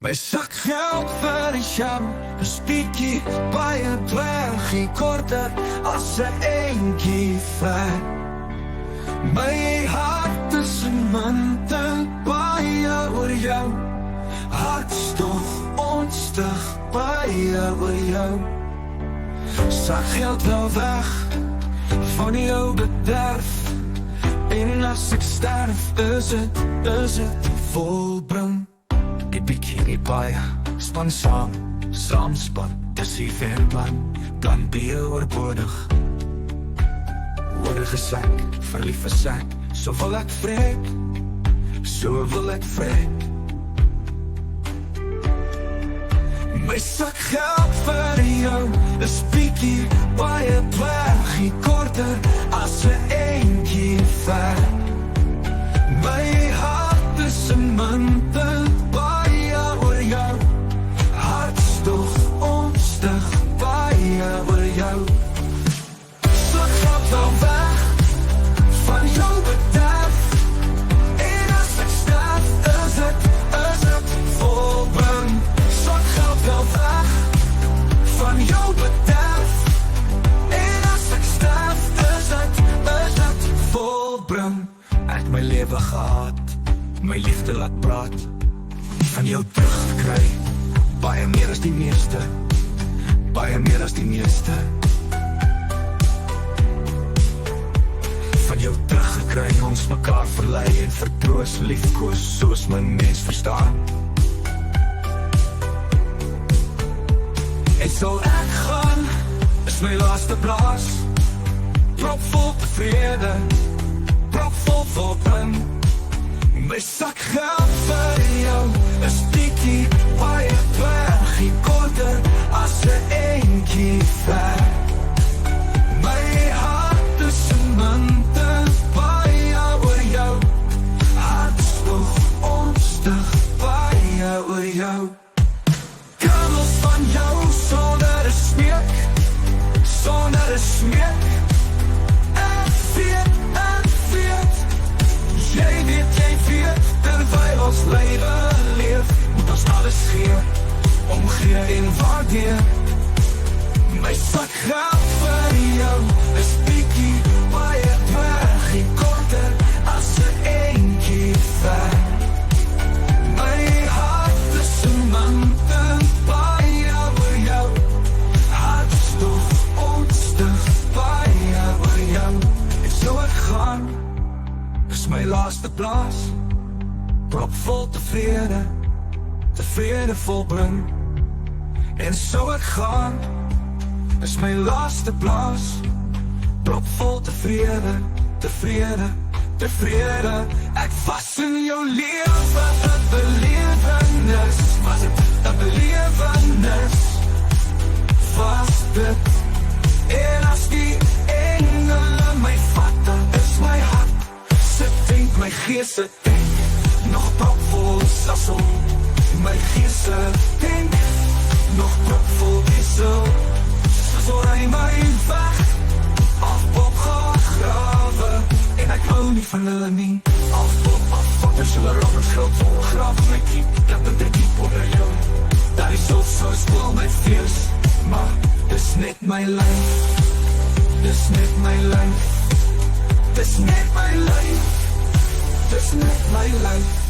My zakgeld vir die jam is bietjie baie dwergie korter as 'n eentjie ver. My hart is in munte baie oor jou, hartstog onstig baie oor jou. Zakgeld wel weg van jou bederf, en as ek sterf is het volbring. Die bietjie die baie, span saam, saamspan, dis die verplan, plan B oorbodig. Woorde gesek, verlief versek, so wil ek vrek, so wil ek vrek. My zakgeld vir jou is bietjie baie dwergie korter as 'n eentjie ver. My hart is in munte baie oor jou, hartstog onstig baie oor jou. Zakgeld wel weg van jou bederf, en as ek sterf is het volbring. Zakgeld wel weg van jou bederf, en as ek sterf is het volbring. Ek my lewe gehad, my liefde laat praat, van jou teruggekry, baie meer as die meeste, baie meer as die meeste. Van jou teruggekry, ons mekaar verlei en vertroos, liefkoos soos my mens verstaan. En sal ek gaan, is my laaste blaas, propvol tevrede, propvol volbring. My zakgeld vir jou is bietjie baie dwergie korter as 'n eentjie ver. My hart is in munte baie oor jou, hartstog onstig baie oor jou. Kamels van jou sonder 'n smeek, sonder 'n smeek. Terwyl ons lewe leef, moet ons alles gee, omgee en waardeer. My zakgeld vir jou is bietjie baie dwergie korter as 'n eentjie ver. My hart is in munte baie oor jou, hartstog onstig baie oor jou. En so ek gaan, is my laaste blaas, propvol tevrede, tevrede volbring. En so ek gaan, is my laaste blaas, propvol tevrede, tevrede, tevrede. Ek was in jou lewe 'n belewenis, was het 'n belewenis, was dit. En as die engele my vat, dan is my hart, se denk my gees se denk, nog propvol sassel, my gees se denk, nog propvol diesel. So ry my weg, afpop grawe, en ek hou nie van hulle nie. Afpop, is hulle robbers geld vol, grawe my kiep, ek ben dit diep onder jou. Daar is so spoel my vlees, maar dis net my lyf, dis net my lyf, dis net my lyf, dis net my lyf.